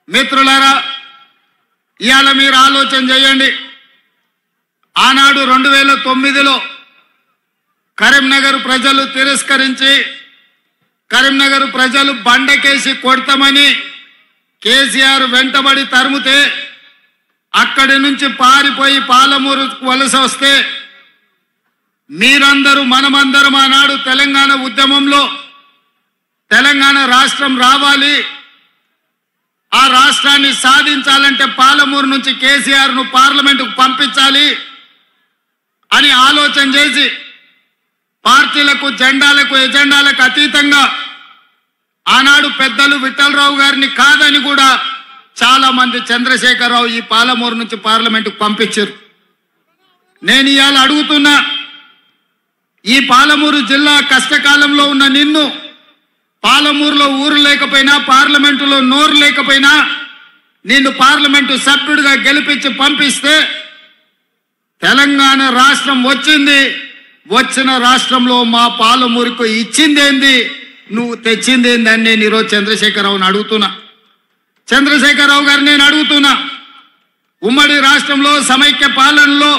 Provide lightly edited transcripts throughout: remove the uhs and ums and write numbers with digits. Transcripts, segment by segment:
మిత్రులారా, ఇయాల మీరు ఆలోచన చేయండి. ఆనాడు 2009లో కరీంనగర్ ప్రజలు తిరస్కరించి కరీంనగర్ ప్రజలు బండకేసి కొడతామని కేసీఆర్ వెంటబడి తరుముతే అక్కడి నుంచి పారిపోయి పాలమూరు వలస వస్తే మీరందరూ మనమందరం ఆనాడు తెలంగాణ ఉద్యమంలో తెలంగాణ రాష్ట్రం రావాలి, ఆ రాష్ట్రాన్ని సాధించాలంటే పాలమూరు నుంచి కేసీఆర్ను పార్లమెంటుకు పంపించాలి అని ఆలోచన చేసి పార్టీలకు జెండాలకు ఎజెండాలకు అతీతంగా ఆనాడు పెద్దలు విఠలరావు గారిని కాదని కూడా చాలా మంది చంద్రశేఖరరావు ఈ పాలమూరు నుంచి పార్లమెంటుకు పంపించారు. నేను ఇవాళ అడుగుతున్నా, ఈ పాలమూరు జిల్లా కష్టకాలంలో ఉన్న నిన్ను పాలమూరులో ఊరు లేకపోయినా పార్లమెంటులో నోరు లేకపోయినా నిన్ను పార్లమెంటు సభ్యుడిగా గెలిపించి పంపిస్తే తెలంగాణ రాష్ట్రం వచ్చింది, వచ్చిన రాష్ట్రంలో మా పాలమూరుకు ఇచ్చిందేంది, నువ్వు తెచ్చిందేంది అని నేను ఈరోజు చంద్రశేఖరరావుని అడుగుతున్నా. చంద్రశేఖరరావు గారు నేను అడుగుతున్నా, ఉమ్మడి రాష్ట్రంలో సమైక్య పాలనలో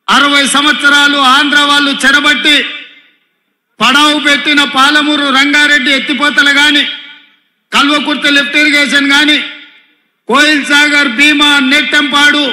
60 సంవత్సరాలు ఆంధ్ర వాళ్ళు చెరబట్టి పడావు పెట్టిన పాలమూరు రంగారెడ్డి ఎత్తిపోతలు కానీ, కల్వకుర్తి లిఫ్ట్ ఇరిగేషన్ కానీ, కోయిల్ సాగర్ భీమా నెట్టెంపాడు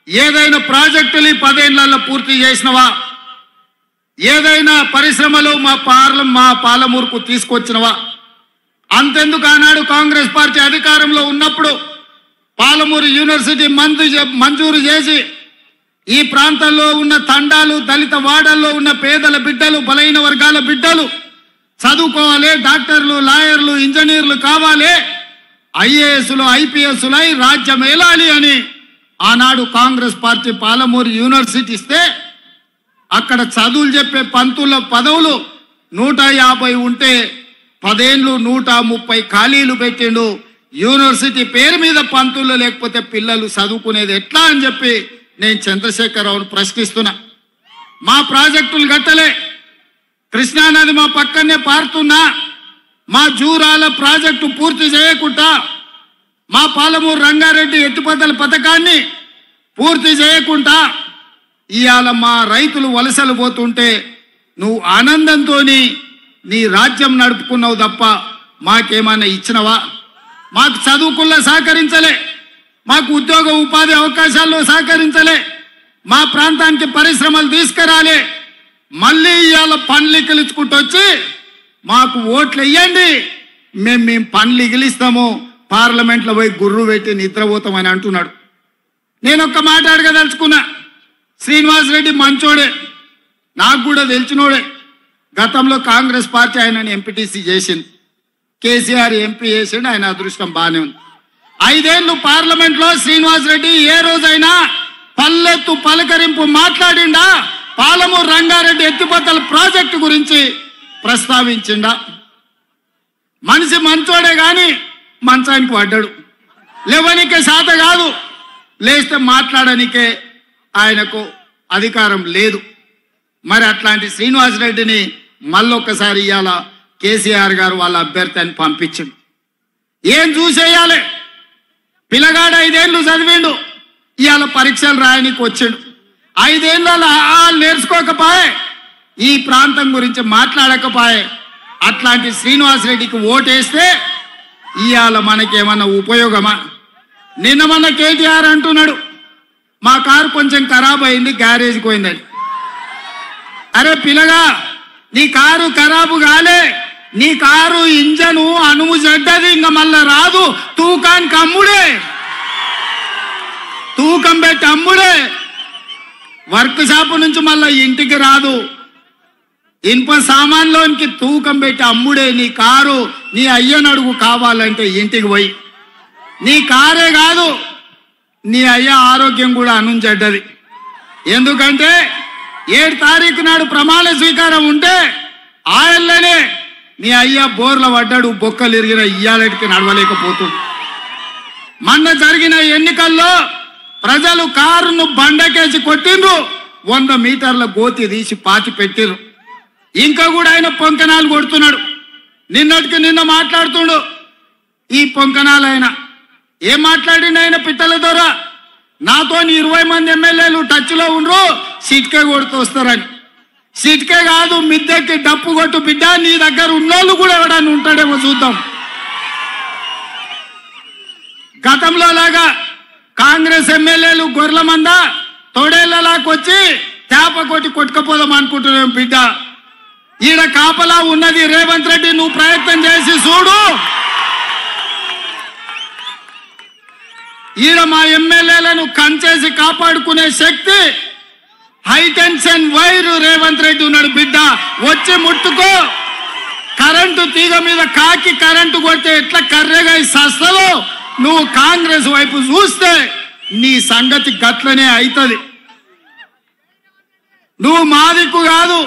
ఏదైనా ప్రాజెక్టులు 10 ఏళ్లలో పూర్తి చేసినవా? ఏదైనా పరిశ్రమలు మా పాలమూరుకు తీసుకొచ్చినవా? అంతెందుకు ఆనాడు కాంగ్రెస్ పార్టీ అధికారంలో ఉన్నప్పుడు పాలమూరు యూనివర్సిటీ మంజూరు చేసి ఈ ప్రాంతంలో ఉన్న తండాలు దళిత వాడల్లో ఉన్న పేదల బిడ్డలు బలైన వర్గాల బిడ్డలు చదువుకోవాలి, డాక్టర్లు లాయర్లు ఇంజనీర్లు కావాలి, ఐఏఎస్లు ఐపీఎస్లు అయి రాజ్యం ఏలాలి అని ఆనాడు కాంగ్రెస్ పార్టీ పాలమూరు యూనివర్సిటీ ఇస్తే అక్కడ చదువులు చెప్పే పంతుల పదవులు 150 ఉంటే 10 ఏళ్ళు 130 ఖాళీలు పెట్టిండు. యూనివర్సిటీ పేరు మీద పంతులు లేకపోతే పిల్లలు చదువుకునేది ఎట్లా అని చెప్పి నేను చంద్రశేఖరరావును ప్రశ్నిస్తున్నా. మా ప్రాజెక్టులు గట్టలే, కృష్ణానది మా పక్కనే పారుతున్నా, మా జూరాల ప్రాజెక్టు పూర్తి చేయకుండా మా పాలమూరు రంగారెడ్డి ఎత్తిపోతల పథకాన్ని పూర్తి చేయకుండా ఇవాళ మా రైతులు వలసలు పోతుంటే నువ్వు ఆనందంతో నీ రాజ్యం నడుపుకున్నావు తప్ప మాకేమన్నా ఇచ్చినవా? మాకు చదువుకుల్లో సహకరించలే, మాకు ఉద్యోగ ఉపాధి అవకాశాల్లో సహకరించలే, మా ప్రాంతానికి పరిశ్రమలు తీసుకురాలే. మళ్ళీ ఇవాళ పనులు ఇగిలించుకుంటూ వచ్చి మాకు ఓట్లు వేయండి, మేము పనులు ఇగిలిస్తాము, పార్లమెంట్లో పోయి గుర్రు పెట్టి నిద్రపోతామని అంటున్నాడు. నేను ఒక్క మాట అడగదలుచుకున్నా. శ్రీనివాసరెడ్డి మంచోడే, నాకు కూడా తెలిసినోడే. గతంలో కాంగ్రెస్ పార్టీ ఆయనని ఎంపీటీసీ చేసింది, కేసీఆర్ ఎంపీ చేసిండు, ఆయన అదృష్టం బాగానే ఉంది. 5 ఏళ్ళు పార్లమెంట్లో శ్రీనివాసరెడ్డి ఏ రోజైనా పల్లెత్తు పలకరింపు మాట్లాడిండా? పాలమూరు రంగారెడ్డి ఎత్తిపోతల ప్రాజెక్టు గురించి ప్రస్తావించిండా? మనిషి మంచోడే కానీ మంచానికి పడ్డాడు. లేవనికే శాత కాదు, లేస్తే మాట్లాడనికే ఆయనకు అధికారం లేదు. మరి అట్లాంటి శ్రీనివాసరెడ్డిని మళ్ళొక్కసారి ఇవాళ కేసీఆర్ గారు వాళ్ళ అభ్యర్థి అని పంపించిండు. ఏం చూసేయాలి? పిల్లగాడు 5 ఏళ్ళు చదివిండు, ఇవాళ పరీక్షలు రాయనికి వచ్చిండు. 5 ఏళ్ళలో నేర్చుకోకపోయే, ఈ ప్రాంతం గురించి మాట్లాడకపోయే. అట్లాంటి శ్రీనివాసరెడ్డికి ఓటేస్తే ఇవాళ మనకేమన్నా ఉపయోగమా? నిన్న మన కేటీఆర్ అంటున్నాడు, మా కారు కొంచెం ఖరాబ్ అయింది, గ్యారేజ్కి పోయిందని. అరే పిల్లగా, నీ కారు ఖరాబు కాలే, నీ కారు ఇంజను అనుము చెడ్డది, ఇంకా మళ్ళా రాదు, తూకానికి అమ్ముడే, తూకం పెట్టి అమ్ముడే, వర్క్ షాప్ నుంచి మళ్ళా ఇంటికి రాదు, ఇనుప సామాన్లోనికి తూకం పెట్టి అమ్ముడే. నీ కారు నీ అయ్యనడుగు కావాలంటే ఇంటికి పోయి. నీ కారే కాదు, నీ అయ్య ఆరోగ్యం కూడా అనుంచెడ్డది. ఎందుకంటే 7 తారీఖు నాడు ప్రమాణ స్వీకారం ఉంటే ఆయనలోనే నీ అయ్య బోర్ల పడ్డాడు, బొక్కలు ఇరిగిన ఇయ్యాలటికి నడవలేకపోతుంది. మొన్న జరిగిన ఎన్నికల్లో ప్రజలు కారును బండకేసి కొట్టిండ్రు, 100 మీటర్ల గోతి తీసి పాతి పెట్టిర్రు. ఇంకా కూడా ఆయన పొంకనాలు కొడుతున్నాడు. నిన్నటికి నిన్న మాట్లాడుతుండు, ఈ పొంకనాలు ఆయన ఏం మాట్లాడిన ఆయన పిట్టల ద్వారా నాతో 20 మంది ఎమ్మెల్యేలు టచ్లో ఉండరు, సిట్కే కొడుతూ వస్తారని. సిట్కే కాదు, మిద్దెకి డప్పు కొట్టు బిడ్డ, నీ దగ్గర ఉన్నోళ్ళు కూడా ఎవడన్నా ఉంటాడేమో చూద్దాం. గతంలో లాగా కాంగ్రెస్ ఎమ్మెల్యేలు గొర్రెల మంద తోడేళ్లలాకొచ్చి తేప కొట్టి కొట్టుకపోదాం అనుకుంటున్నాం బిడ్డ. ఈడ కాపలా ఉన్నది రేవంత్ రెడ్డి, నువ్వు ప్రయత్నం చేసి చూడు. ఈడ మా ఎమ్మెల్యేలను కంచేసి కాపాడుకునే శక్తి హైటెన్షన్ వైర్ రేవంత్ రెడ్డి ఉన్నాడు బిడ్డ. వచ్చి ముట్టుకో. కరెంటు తీగ మీద కాకి కరెంటు కొడితే ఎట్లా కర్రెగా సస్తలో నువ్వు కాంగ్రెస్ వైపు చూస్తే నీ సంగతి గట్లనే అవుతుంది. నువ్వు మాదిక్కు కాదు,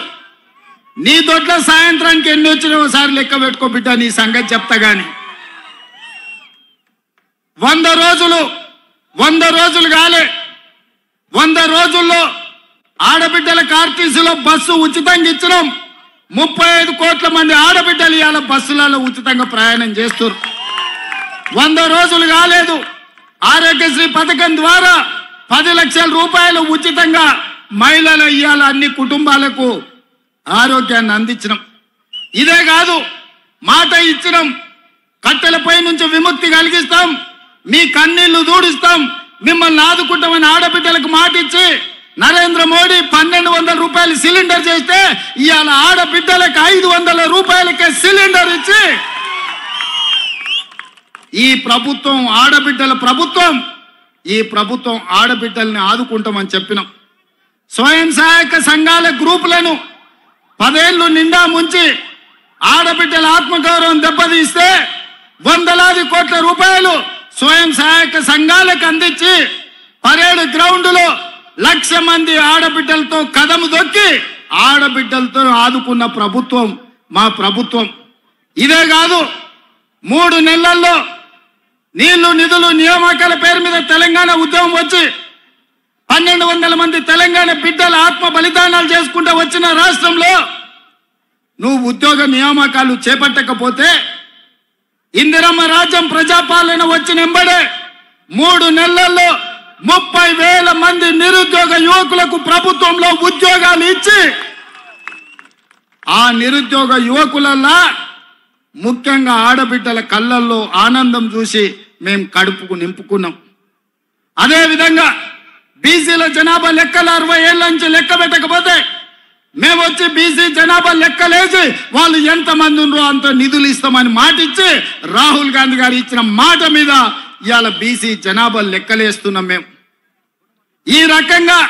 నీ దొడ్ల సాయంత్రానికి ఎన్ని వచ్చినా ఒకసారి లెక్క పెట్టుకో బిడ్డ, నీ సంగతి చెప్తా గాని. 100 రోజులు కాలే, 100 రోజుల్లో ఆడబిడ్డలకు ఆర్టీసీలో బస్సు ఉచితంగా ఇచ్చినాం. 35 కోట్ల మంది ఆడబిడ్డలు ఇవాళ బస్సులలో ఉచితంగా ప్రయాణం చేస్తారు. 100 రోజులు కాలేదు, ఆరోగ్యశ్రీ పథకం ద్వారా 10 లక్షల రూపాయలు ఉచితంగా మహిళల ఇవాళ అన్ని కుటుంబాలకు ఆరోగ్యాన్ని అందించినాం. ఇదే కాదు, మాట ఇచ్చినాం, కట్టెలపై నుంచి విముక్తి కలిగిస్తాం, మీ కన్నీళ్లు దూడిస్తాం, మిమ్మల్ని ఆదుకుంటామని ఆడబిడ్డలకు మాట ఇచ్చి నరేంద్ర మోడీ 1200 రూపాయలు సిలిండర్ చేస్తే ఇవాళ ఆడబిడ్డలకు 500 రూపాయలకే సిలిండర్ ఇచ్చి ఈ ప్రభుత్వం ఆడబిడ్డల ప్రభుత్వం, ఈ ప్రభుత్వం ఆడబిడ్డల్ని ఆదుకుంటామని చెప్పినాం. స్వయం సహాయక సంఘాల గ్రూపులను 10 ఏళ్లు నిండా ముంచి ఆడబిడ్డల ఆత్మగౌరవం దెబ్బతీస్తే 100 కోట్ల రూపాయలు స్వయం సహాయక సంఘాలకు అందించి పరేడ్ గ్రౌండ్లో 1,00,000 మంది ఆడబిడ్డలతో కదము దొక్కి ఆడబిడ్డలతో ఆదుకున్న ప్రభుత్వం మా ప్రభుత్వం. ఇదే కాదు, 3 నెలల్లో నీళ్లు నిధులు నియామకాల పేరు మీద తెలంగాణ ఉద్యమం వచ్చి 1,200 మంది తెలంగాణ బిడ్డల ఆత్మ బలిదానాలు చేసుకుంటూ వచ్చిన రాష్ట్రంలో నువ్వు ఉద్యోగ నియామకాలు చేపట్టకపోతే ఇందిరమ్మ రాజ్యం ప్రజాపాలన వచ్చిన ఎంబడే 3 నెలల్లో 30,000 మంది నిరుద్యోగ యువకులకు ప్రభుత్వంలో ఉద్యోగాలు ఇచ్చి ఆ నిరుద్యోగ యువకులల్లా ముఖ్యంగా ఆడబిడ్డల కళ్ళల్లో ఆనందం చూసి మేము కడుపుకు నింపుకున్నాం. అదేవిధంగా బీసీల జనాభా లెక్కలు 60 ఏళ్ల నుంచి లెక్క పెట్టకపోతే మేము వచ్చి బీసీ జనాభా లెక్కలేసి వాళ్ళు ఎంతమంది ఉన్నారో అంత నిధులు ఇస్తామని మాట ఇచ్చి రాహుల్ గాంధీ గారు ఇచ్చిన మాట మీద ఇవాళ బీసీ జనాభా లెక్కలేస్తున్నాం మేము. ఈ రకంగా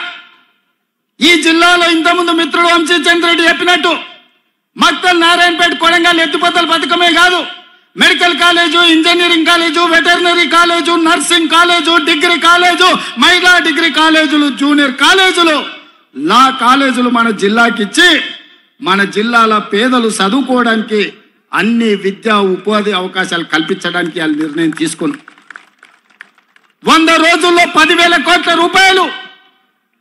ఈ జిల్లాలో ఇంతకుముందు మిత్రుడు వంశీచంద్రెడ్డి చెప్పినట్టు మక్తల్ నారాయణపేట కొడంగల్ ఎత్తిపోతల పథకమే కాదు, medical college, engineering college, veterinary college, nursing college, degree college, మహిళా డిగ్రీ కాలేజీలు, జూనియర్ కాలేజీలు, లా కాలేజీలు మన జిల్లాకి ఇచ్చి మన జిల్లాల పేదలు చదువుకోవడానికి అన్ని విద్యా ఉపాధి అవకాశాలు కల్పించడానికి వాళ్ళు నిర్ణయం తీసుకున్నారు. 100 రోజుల్లో 10,000 కోట్ల రూపాయలు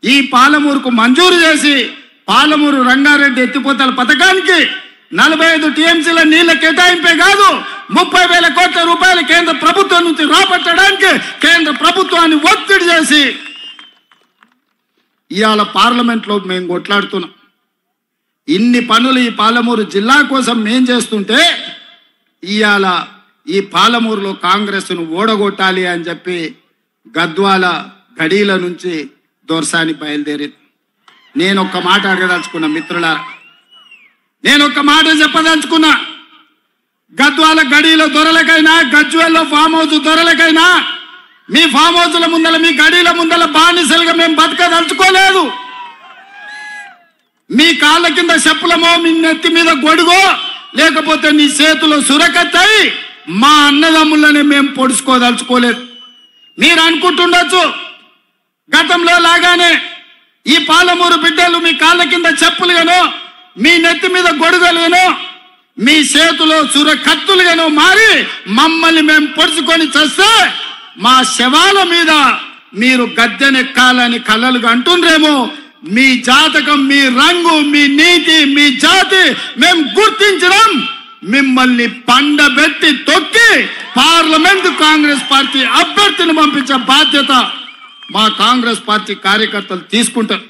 ఈ పాలమూరుకు మంజూరు చేసి పాలమూరు రంగారెడ్డి ఎత్తిపోతల పథకానికి 45 టీఎంసీల నీళ్ల కేటాయింపే కాదు 30,000 కోట్ల రూపాయలు కేంద్ర ప్రభుత్వం నుంచి రాబట్టడానికి కేంద్ర ప్రభుత్వాన్ని ఒత్తిడి చేసి ఇవాళ పార్లమెంట్లో మేము కొట్లాడుతున్నాం. ఇన్ని పనులు ఈ పాలమూరు జిల్లా కోసం మేం చేస్తుంటే ఇవాళ ఈ పాలమూరులో కాంగ్రెస్ను ఓడగొట్టాలి అని చెప్పి గద్వాల గడీల నుంచి దొర్సాని బయలుదేరింది. నేను ఒక్క మాట అడగదలుచుకున్నా మిత్రులారా, నేను ఒక్క మాట చెప్పదలుచుకున్నా. గద్వాల గడీల దొరలకైనా గజ్వేల్లో ఫామ్ హౌస్ దొరలకైనా మీ ఫామ్ హౌస్ల ముందల మీ గడీల ముందల బానిసలుగా మేము బతకదలుచుకోలేదు. మీ కాళ్ళ కింద చెప్పులమో మీ నెత్తి మీద గొడుగో లేకపోతే నీ చేతిలో సురకత్తాయి మా అన్నదమ్ములని మేము పొడుచుకోదలుచుకోలేదు. మీరు అనుకుంటుండొచ్చు గతంలో లాగానే ఈ పాలమూరు బిడ్డలు మీ కాళ్ళ కింద చెప్పులుగానో మీ నెత్తి మీద గొడుగలుగానో మీ చేతిలో సురకత్తులుగానో మారి మమ్మల్ని మేము పొడుచుకొని చేస్తే మా శవాల మీద మీరు గద్దెనెక్కాలని కలలుగా అంటుండ్రేమో. మీ జాతకం, మీ రంగు, మీ నీతి, మీ జాతి మేము గుర్తించడం మిమ్మల్ని పండబెట్టి తొక్కి పార్లమెంట్ కాంగ్రెస్ పార్టీ అభ్యర్థిని పంపించే బాధ్యత మా కాంగ్రెస్ పార్టీ కార్యకర్తలు తీసుకుంటారు.